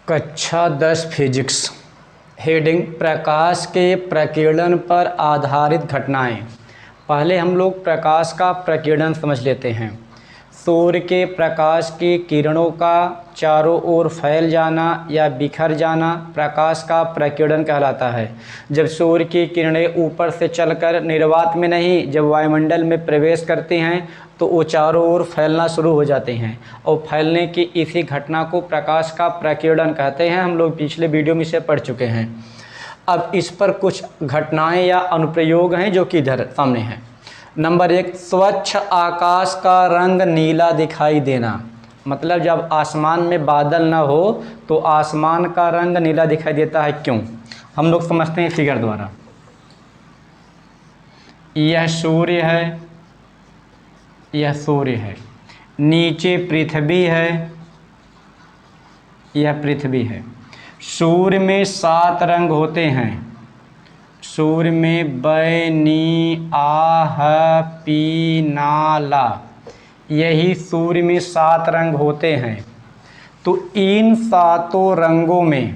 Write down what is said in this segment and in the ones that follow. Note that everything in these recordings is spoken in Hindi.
कक्षा 10 फिजिक्स। हेडिंग प्रकाश के प्रकीर्णन पर आधारित घटनाएं। पहले हम लोग प्रकाश का प्रकीर्णन समझ लेते हैं। सूर्य के प्रकाश की किरणों का चारों ओर फैल जाना या बिखर जाना प्रकाश का प्रकीर्णन कहलाता है। जब सूर्य की किरणें ऊपर से चलकर निर्वात में नहीं, जब वायुमंडल में प्रवेश करती हैं तो वो चारों ओर फैलना शुरू हो जाते हैं और फैलने की इसी घटना को प्रकाश का प्रकीर्णन कहते हैं। हम लोग पिछले वीडियो में इसे पढ़ चुके हैं। अब इस पर कुछ घटनाएं या अनुप्रयोग हैं जो कि इधर सामने हैं। नंबर 1, स्वच्छ आकाश का रंग नीला दिखाई देना। मतलब जब आसमान में बादल ना हो तो आसमान का रंग नीला दिखाई देता है। क्यों? हम लोग समझते हैं फिगर द्वारा। यह सूर्य है, यह सूर्य है, नीचे पृथ्वी है, यह पृथ्वी है। सूर्य में 7 रंग होते हैं। सूर्य में बै, नी, आ, ह, पी, ना, ला, यही सूर्य में 7 रंग होते हैं। तो इन 7 रंगों में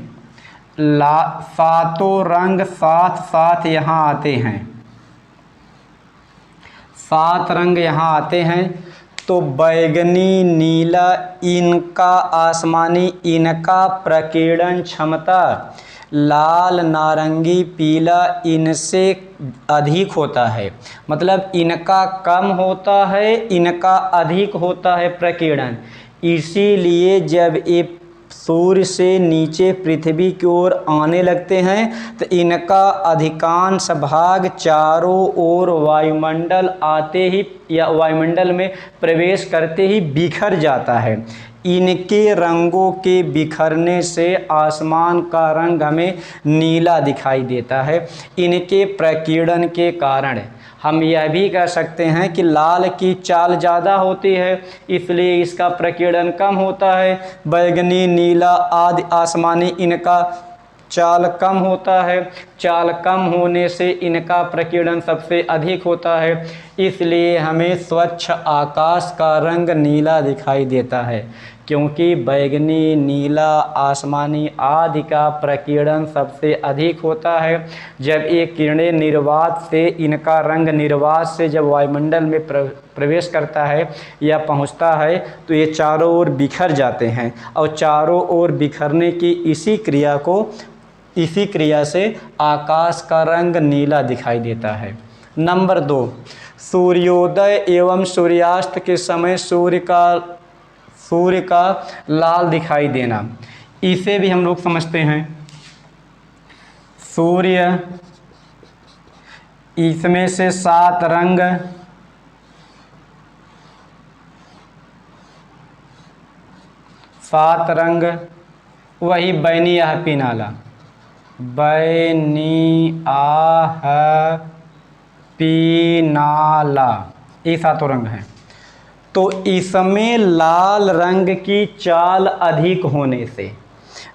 सातों रंग साथ साथ यहाँ आते हैं। 7 रंग यहाँ आते हैं। तो बैगनी, नीला, इनका आसमानी, इनका प्रकीर्णन क्षमता लाल, नारंगी, पीला इनसे अधिक होता है। मतलब इनका कम होता है, इनका अधिक होता है प्रकीर्णन। इसीलिए जब ये सूर्य से नीचे पृथ्वी की ओर आने लगते हैं तो इनका अधिकांश भाग चारों ओर वायुमंडल आते ही या वायुमंडल में प्रवेश करते ही बिखर जाता है। इनके रंगों के बिखरने से आसमान का रंग हमें नीला दिखाई देता है। इनके प्रकीर्णन के कारण हम यह भी कह सकते हैं कि लाल की चाल ज़्यादा होती है, इसलिए इसका प्रकीर्णन कम होता है। बैगनी, नीला आदि आसमानी इनका चाल कम होता है। चाल कम होने से इनका प्रकीर्णन सबसे अधिक होता है, इसलिए हमें स्वच्छ आकाश का रंग नीला दिखाई देता है। क्योंकि बैगनी, नीला, आसमानी आदि का प्रकीर्णन सबसे अधिक होता है। जब ये किरणें निर्वात से, इनका रंग निर्वात से जब वायुमंडल में प्रवेश करता है या पहुंचता है तो ये चारों ओर बिखर जाते हैं और चारों ओर बिखरने की इसी क्रिया से आकाश का रंग नीला दिखाई देता है। नंबर 2, सूर्योदय एवं सूर्यास्त के समय सूर्य का लाल दिखाई देना। इसे भी हम लोग समझते हैं। सूर्य, इसमें से 7 रंग, वही बैनी आह पी नाला, बैनी आह पी नाला, ये 7 रंग हैं। तो इसमें लाल रंग की चाल अधिक होने से,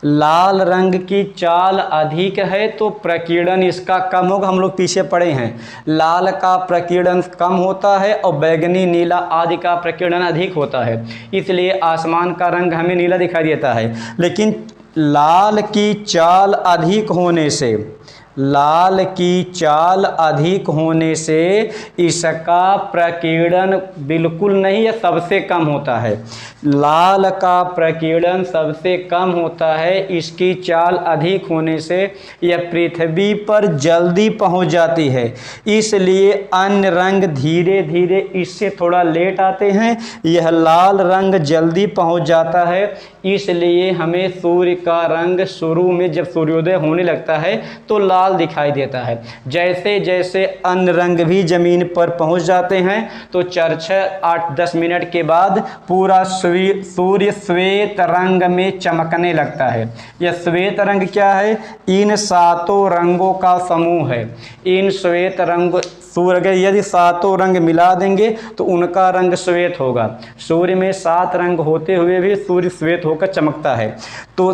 लाल रंग की चाल अधिक है तो प्रकीर्णन इसका कम होगा। हम लोग पीछे पढ़े हैं, लाल का प्रकीर्णन कम होता है और बैगनी, नीला आदि का प्रकीर्णन अधिक होता है, इसलिए आसमान का रंग हमें नीला दिखाई देता है। लेकिन लाल की चाल अधिक होने से, लाल की चाल अधिक होने से इसका प्रकीर्णन बिल्कुल नहीं या सबसे कम होता है। लाल का प्रकीर्णन सबसे कम होता है, इसकी चाल अधिक होने से यह पृथ्वी पर जल्दी पहुंच जाती है, इसलिए अन्य रंग धीरे धीरे इससे थोड़ा लेट आते हैं। यह लाल रंग जल्दी पहुंच जाता है, इसलिए हमें सूर्य का रंग शुरू में जब सूर्योदय होने लगता है तो लाल दिखाई देता है। जैसे जैसे अन्य रंग भी जमीन पर पहुंच जाते हैं तो 8-10 मिनट के बाद पूरा सूर्य श्वेत रंग में चमकने लगता है। यह श्वेत रंग क्या है? इन 7 रंगों का समूह है। इन श्वेत रंग सूर्य यदि 7 रंग मिला देंगे तो उनका रंग श्वेत होगा। सूर्य में 7 रंग होते हुए भी सूर्य श्वेत होकर चमकता है। तो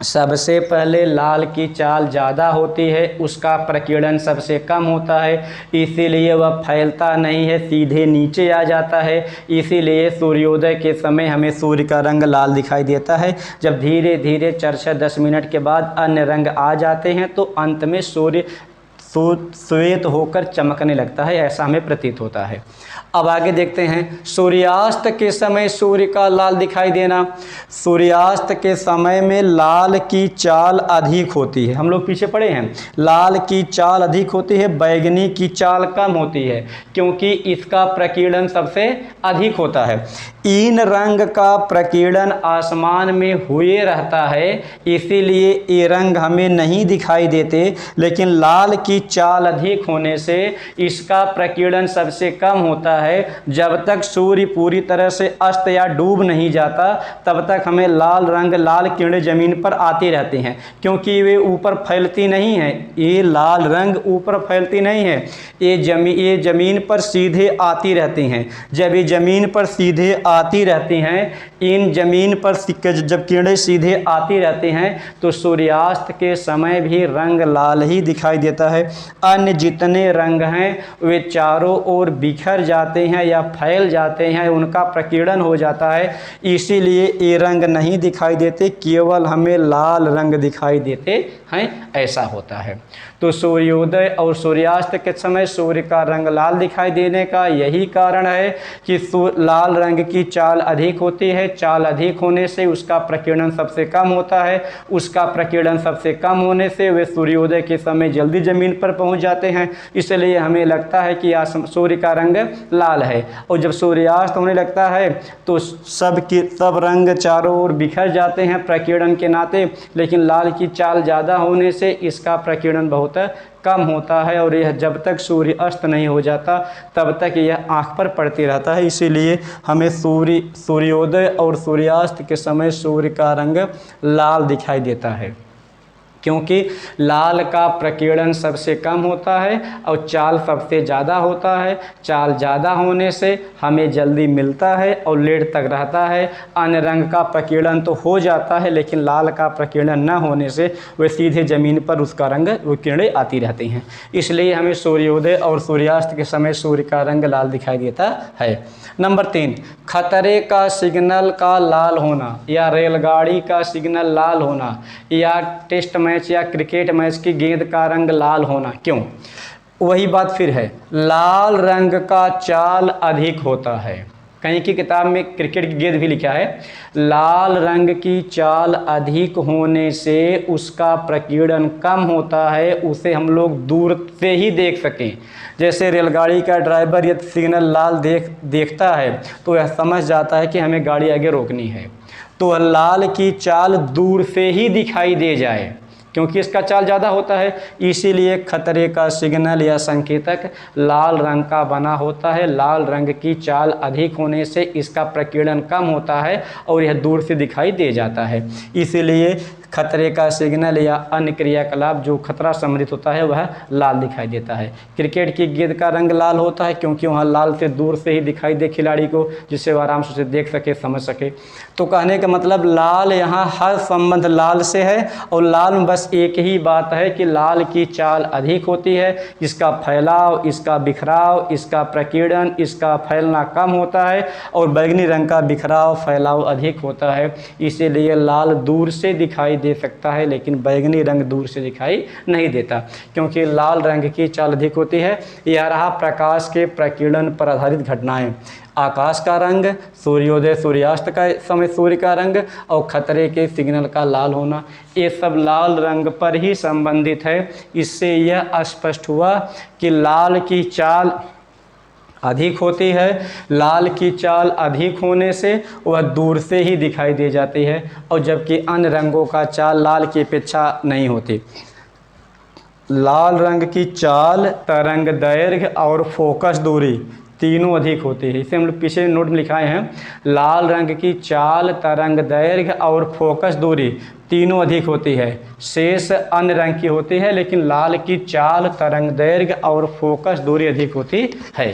सबसे पहले लाल की चाल ज़्यादा होती है, उसका प्रकीर्णन सबसे कम होता है, इसीलिए वह फैलता नहीं है, सीधे नीचे आ जाता है। इसीलिए सूर्योदय के समय हमें सूर्य का रंग लाल दिखाई देता है। जब धीरे धीरे 4-10 मिनट के बाद अन्य रंग आ जाते हैं तो अंत में सूर्य श्वेत होकर चमकने लगता है, ऐसा हमें प्रतीत होता है। अब आगे देखते हैं सूर्यास्त के समय सूर्य का लाल दिखाई देना। सूर्यास्त के समय में लाल की चाल अधिक होती है, हम लोग पीछे पड़े हैं, लाल की चाल अधिक होती है, बैगनी की चाल कम होती है, क्योंकि इसका प्रकीर्णन सबसे अधिक होता है। इन रंग का प्रकीर्णन आसमान में हुए रहता है, इसीलिए ये रंग हमें नहीं दिखाई देते, लेकिन लाल की चाल अधिक होने से इसका प्रकीर्णन सबसे कम होता है। जब तक सूर्य पूरी तरह से अस्त या डूब नहीं जाता तब तक हमें लाल रंग, लाल किरणें जमीन पर आती रहती हैं, क्योंकि वे ऊपर फैलती नहीं हैं। ये लाल रंग ऊपर फैलती नहीं है, ये जमीन पर सीधे आती रहती हैं। जब ये जमीन पर सीधे आती रहती हैं, इन जमीन पर जब किरणें सीधे आती रहती हैं तो सूर्यास्त के समय भी रंग लाल ही दिखाई देता है। अन्य जितने रंग हैं वे चारों ओर बिखर जाते हैं या फैल जाते हैं, उनका प्रकीर्णन हो जाता है, इसीलिए ये रंग नहीं दिखाई देते, केवल हमें लाल रंग दिखाई देते हैं, ऐसा होता है। तो सूर्योदय और सूर्यास्त के समय सूर्य का रंग लाल दिखाई देने का यही कारण है कि लाल रंग की चाल अधिक होती है, चाल अधिक होने से उसका प्रकीर्णन सबसे कम होता है, उसका प्रकीर्णन सबसे कम होने से वे सूर्योदय के समय जल्दी जमीन पर पहुंच जाते हैं, इसलिए हमें लगता है कि सूर्य का रंग लाल है। और जब सूर्यास्त होने लगता है तो सब रंग चारों ओर बिखर जाते हैं प्रकीर्णन के नाते, लेकिन लाल की चाल ज़्यादा होने से इसका प्रकीर्णन बहुत कम होता है, और यह जब तक सूर्य अस्त नहीं हो जाता तब तक यह आँख पर पड़ती रहता है। इसीलिए हमें सूर्योदय और सूर्यास्त के समय सूर्य का रंग लाल दिखाई देता है, क्योंकि लाल का प्रकीर्णन सबसे कम होता है और चाल सबसे ज़्यादा होता है। चाल ज़्यादा होने से हमें जल्दी मिलता है और लेट तक रहता है। अन्य रंग का प्रकीर्णन तो हो जाता है, लेकिन लाल का प्रकीर्णन न होने से वह सीधे ज़मीन पर उसका रंग, वो किरणें आती रहती हैं। इसलिए हमें सूर्योदय और सूर्यास्त के समय सूर्य का रंग लाल दिखाई देता है। नंबर 3, खतरे का सिग्नल का लाल होना या रेलगाड़ी का सिग्नल लाल होना या टेस्ट मैच या क्रिकेट मैच की गेंद का रंग लाल होना। क्यों? वही बात फिर है, लाल रंग का चाल अधिक होता है। कहीं की किताब में क्रिकेट की गेंद भी लिखा है, लाल रंग की चाल अधिक होने से उसका प्रकीर्णन कम होता है, उसे हम लोग दूर से ही देख सकें। जैसे रेलगाड़ी का ड्राइवर यदि सिग्नल लाल देखता है तो वह समझ जाता है कि हमें गाड़ी आगे रोकनी है, तो लाल की चाल दूर से ही दिखाई दे जाए, क्योंकि इसका चाल ज़्यादा होता है। इसीलिए खतरे का सिग्नल या संकेतक लाल रंग का बना होता है। लाल रंग की चाल अधिक होने से इसका प्रकीर्णन कम होता है और यह दूर से दिखाई दे जाता है। इसीलिए खतरे का सिग्नल या अन्य क्रियाकलाप जो खतरा सम्मिलित होता है वह लाल दिखाई देता है। क्रिकेट की गेंद का रंग लाल होता है क्योंकि वहाँ लाल से दूर से ही दिखाई दे खिलाड़ी को, जिससे वह आराम से उसे देख सके, समझ सके। तो कहने का मतलब लाल यहाँ हर संबंध लाल से है, और लाल में बस एक ही बात है कि लाल की चाल अधिक होती है, इसका फैलाव, इसका बिखराव, इसका प्रकीर्णन, इसका फैलना कम होता है, और बैगनी रंग का बिखराव, फैलाव अधिक होता है। इसीलिए लाल दूर से दिखाई दे सकता है, लेकिन बैगनी रंग दूर से दिखाई नहीं देता, क्योंकि लाल रंग की चाल अधिक होती है। यह रहा प्रकाश के प्रकीर्णन पर आधारित घटनाएं। आकाश का रंग, सूर्योदय सूर्यास्त का समय सूर्य का रंग, और खतरे के सिग्नल का लाल होना, ये सब लाल रंग पर ही संबंधित है। इससे यह स्पष्ट हुआ कि लाल की चाल अधिक होती है। लाल की चाल अधिक होने से वह दूर से ही दिखाई दे जाती है, और जबकि अन्य रंगों का चाल लाल की अपेक्षा नहीं होती। लाल रंग की चाल, तरंग दैर्घ्य और फोकस दूरी तीनों अधिक होती है। इसे हम लोग पीछे नोट में लिखाए हैं, लाल रंग की चाल, तरंग दैर्घ्य और फोकस दूरी तीनों अधिक होती है। शेष अन्य रंग की होती है, लेकिन लाल की चाल, तरंग दैर्घ्य और फोकस दूरी अधिक होती है।